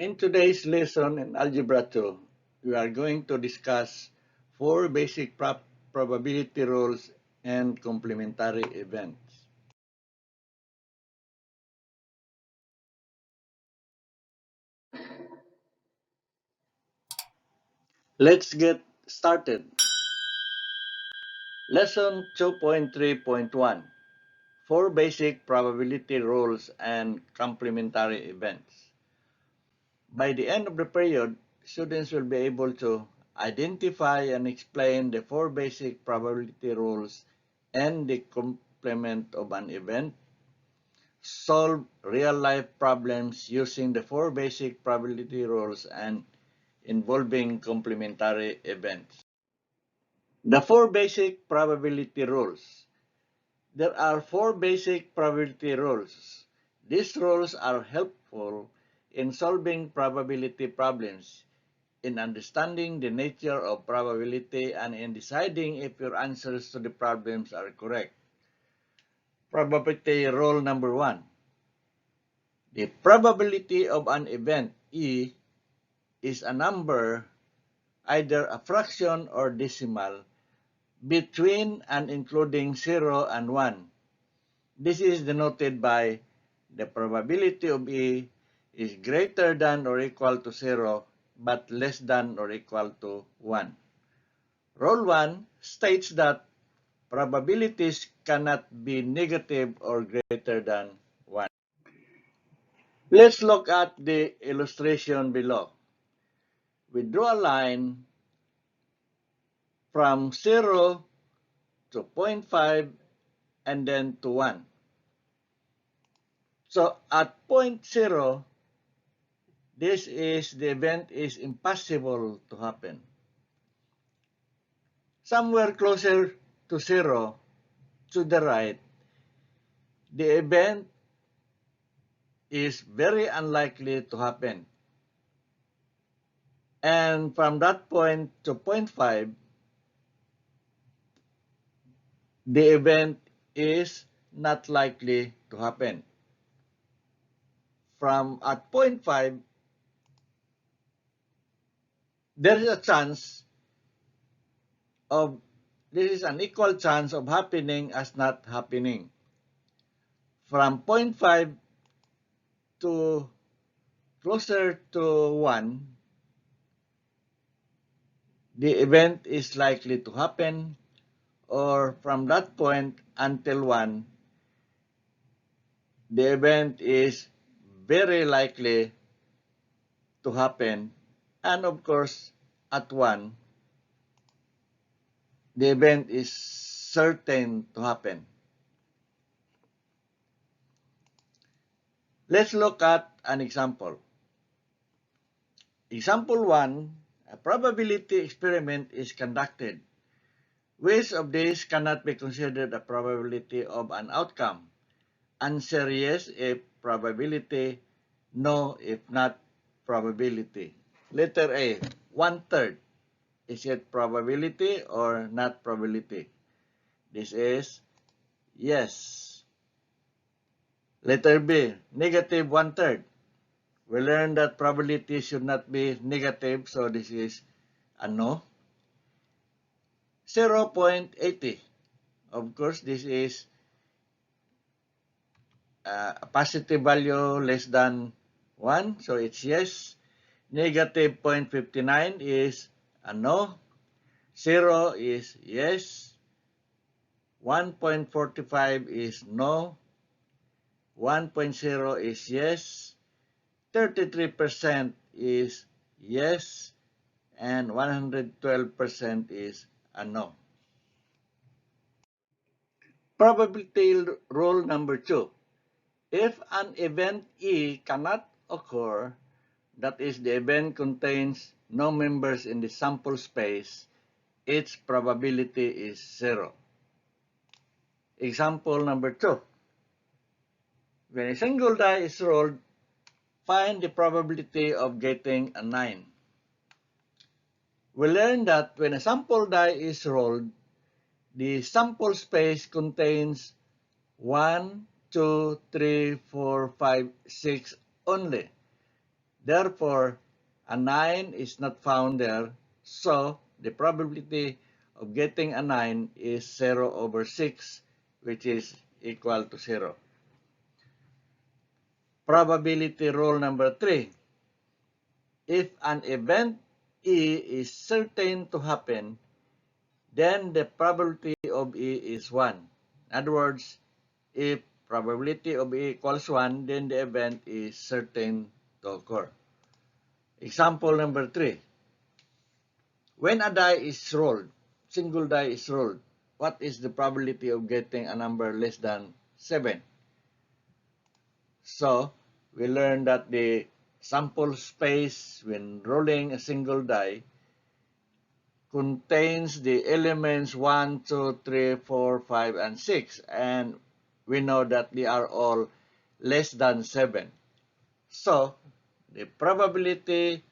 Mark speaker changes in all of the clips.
Speaker 1: In today's lesson in Algebra 2, we are going to discuss four basic probability rules and complementary events. Let's get started. Lesson 2.3.1, Four basic probability rules and complementary events. By the end of the period, students will be able to identify and explain the four basic probability rules and the complement of an event, solve real-life problems using the four basic probability rules and involving complementary events. The four basic probability rules. There are four basic probability rules. These rules are helpful in solving probability problems, in understanding the nature of probability, and in deciding if your answers to the problems are correct. Probability rule number 1. The probability of an event E is a number, either a fraction or decimal, between and including 0 and 1. This is denoted by the probability of E is greater than or equal to 0 but less than or equal to 1. Rule 1 states that probabilities cannot be negative or greater than 1. Let's look at the illustration below. We draw a line from 0 to 0.5 and then to 1. So at point 0, the event is impossible to happen. Somewhere closer to 0, to the right, the event is very unlikely to happen. And from that point to 0.5, the event is not likely to happen. From at 0.5, there is a chance of, this is an equal chance of happening as not happening. From 0.5 to closer to 1, the event is likely to happen, or from that point until 1, the event is very likely to happen, and of course, at 1, the event is certain to happen. Let's look at an example. Example 1, a probability experiment is conducted. Which of these cannot be considered a probability of an outcome? Answer yes if probability, no if not probability. Letter A, 1/3. Is it probability or not probability? This is yes. Letter B, negative 1/3. We learned that probability should not be negative, so this is a no. 0.80. Of course, this is a positive value less than 1, so it's yes. Negative 0.59 is a no. 0 is yes. 1.45 is no. 1.0 is yes. 33% is yes. And 112% is a no. Probability rule number 2. If an event E cannot occur, that is, the event contains no members in the sample space, its probability is 0. Example number 2. When a single die is rolled, find the probability of getting a 9. We learned that when a sample die is rolled, the sample space contains 1, 2, 3, 4, 5, 6 only. Therefore, a 9 is not found there, so the probability of getting a 9 is 0 over 6, which is equal to 0. Probability rule number 3. If an event E is certain to happen, then the probability of E is 1. In other words, if probability of E equals 1, then the event is certain to occur. Example number 3. When a die is rolled, single die is rolled, what is the probability of getting a number less than 7? So, we learned that the sample space when rolling a single die contains the elements 1, 2, 3, 4, 5, and 6. And we know that they are all less than 7. So, the probability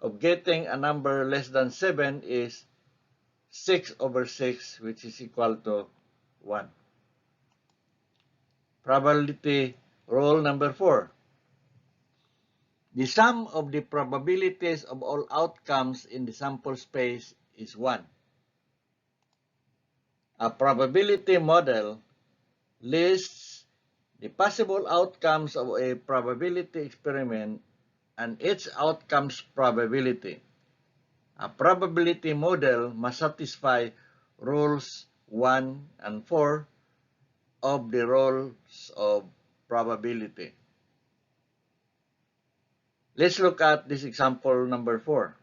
Speaker 1: of getting a number less than 7 is 6 over 6, which is equal to 1. Probability rule number 4. The sum of the probabilities of all outcomes in the sample space is 1. A probability model lists the possible outcomes of a probability experiment and its outcome's probability. A probability model must satisfy rules 1 and 4 of the rules of probability. Let's look at this example number 4.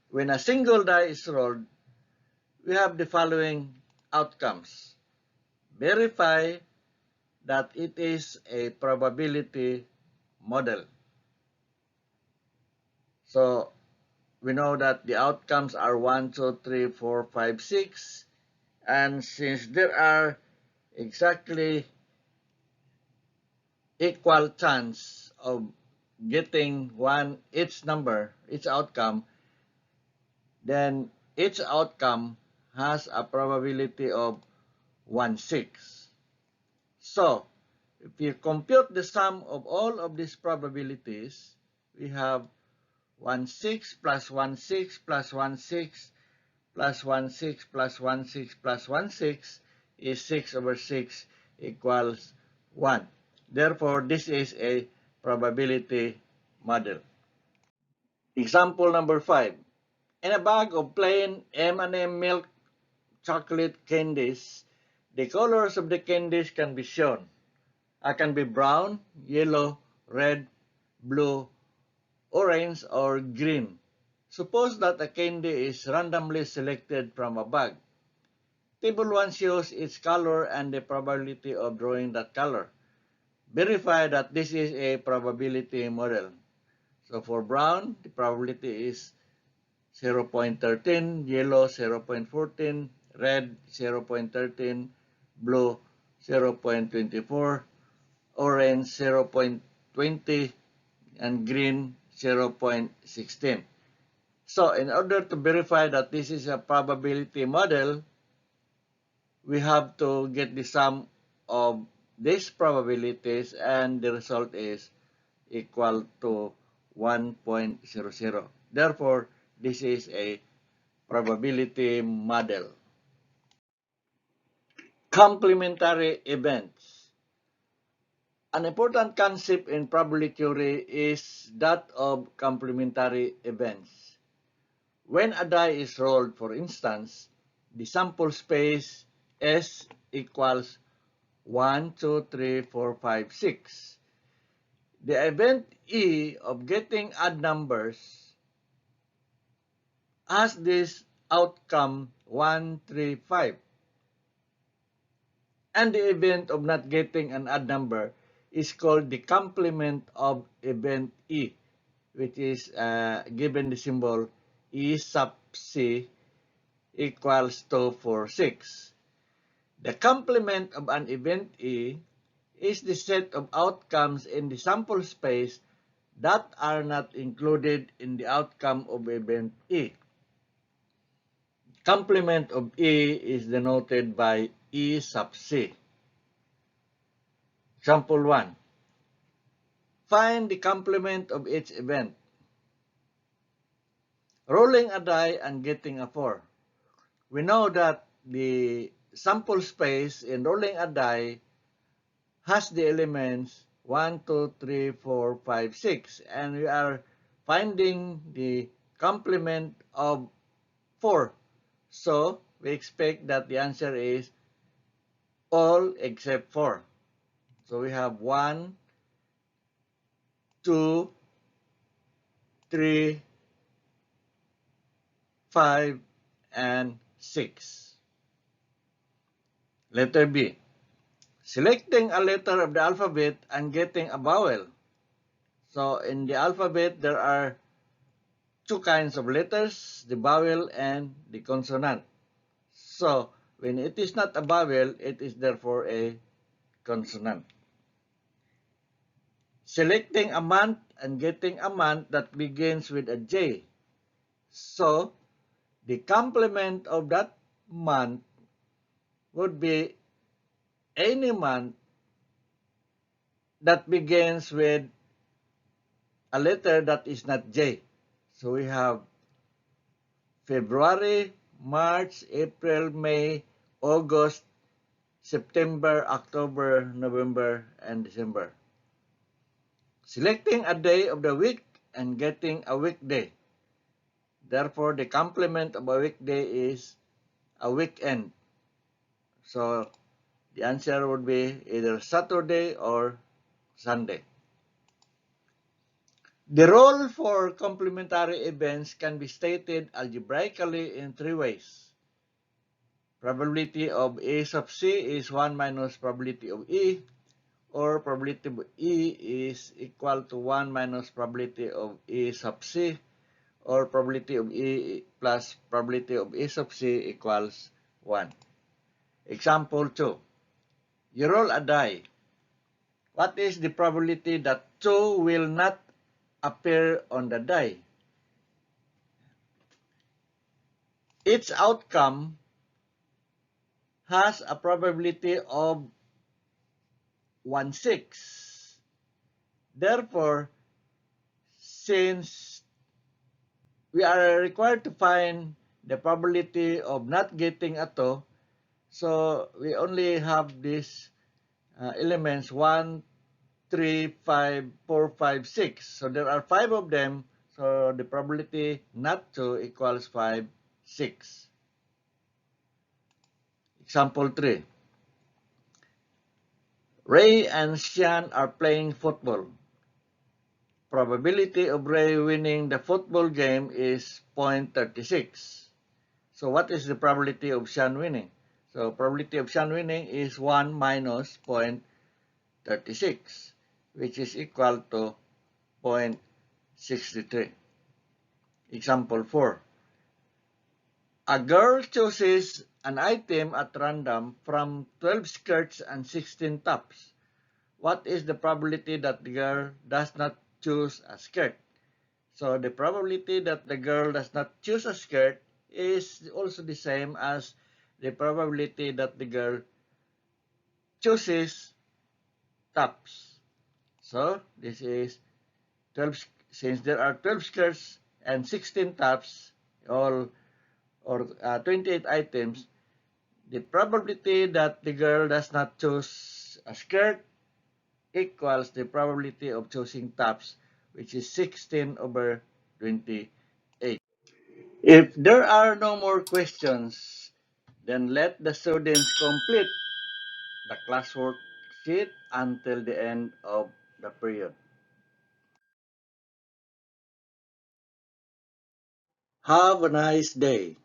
Speaker 1: When a single die is rolled, we have the following outcomes. Verify that it is a probability model. So, we know that the outcomes are 1, 2, 3, 4, 5, 6. And since there are exactly equal chance of getting each outcome, then each outcome has a probability of 1/6. So, if you compute the sum of all of these probabilities, we have 1/6 plus 1/6 plus 1/6 plus 1/6 plus 1/6 plus 1/6 is 6 over 6 equals 1. Therefore, this is a probability model. Example number 5. In a bag of plain M&M milk chocolate candies, the colors of the candies can be shown. Can be brown, yellow, red, blue, orange, or green. Suppose that a candy is randomly selected from a bag. Table 1 shows its color and the probability of drawing that color. Verify that this is a probability model. So for brown, the probability is 0.13, yellow 0.14, red 0.13, blue 0.24, orange 0.20, and green 0.16. So in order to verify that this is a probability model, we have to get the sum of these probabilities, and the result is equal to 1.00. Therefore, this is a probability model. Complementary events. An important concept in probability theory is that of complementary events. When a die is rolled, for instance, the sample space S equals 1, 2, 3, 4, 5, 6. The event E of getting odd numbers has this outcome 1, 3, 5. And the event of not getting an odd number is called the complement of event E, which is given the symbol E sub C equals 2, 4, 6. The complement of an event E is the set of outcomes in the sample space that are not included in the outcome of event E. Complement of E is denoted by E sub C. Example 1. Find the complement of each event. Rolling a die and getting a 4. We know that the sample space in rolling a die has the elements 1, 2, 3, 4, 5, 6. And we are finding the complement of 4. So we expect that the answer is all except 4. So we have 1, 2, 3, 5, and 6. Letter B. Selecting a letter of the alphabet and getting a vowel. So in the alphabet, there are two kinds of letters, the vowel and the consonant. So when it is not a vowel, it is therefore a consonant. Selecting a month and getting a month that begins with a J. So the complement of that month would be any month that begins with a letter that is not J. So we have February, March, April, May, August, September, October, November, and December. Selecting a day of the week and getting a weekday. Therefore, the complement of a weekday is a weekend. So the answer would be either Saturday or Sunday. The role for complementary events can be stated algebraically in three ways. Probability of A sub C is 1 minus probability of E, or probability of E is equal to 1 minus probability of E sub C, or probability of E plus probability of E sub C equals 1. Example 2. You roll a die. What is the probability that 2 will not appear on the die? Each outcome has a probability of 1/6. Therefore, since we are required to find the probability of not getting a 2, so we only have these elements 1, 3, 5, 4, 5, 6. So there are 5 of them. So the probability not to equals 5, 6. Example 3. Ray and Xian are playing football. Probability of Ray winning the football game is 0.36. So what is the probability of Xian winning? So probability of Xian winning is 1 minus 0.36, which is equal to 0.63. Example 4. A girl chooses an item at random from 12 skirts and 16 tops. What is the probability that the girl does not choose a skirt? So the probability that the girl does not choose a skirt is also the same as the probability that the girl chooses tops. So this is 12, since there are 12 skirts and 16 tops, all or 28 items, the probability that the girl does not choose a skirt equals the probability of choosing tops, which is 16 over 28. If there are no more questions, then let the students complete the classwork sheet until the end of the period. Have a nice day.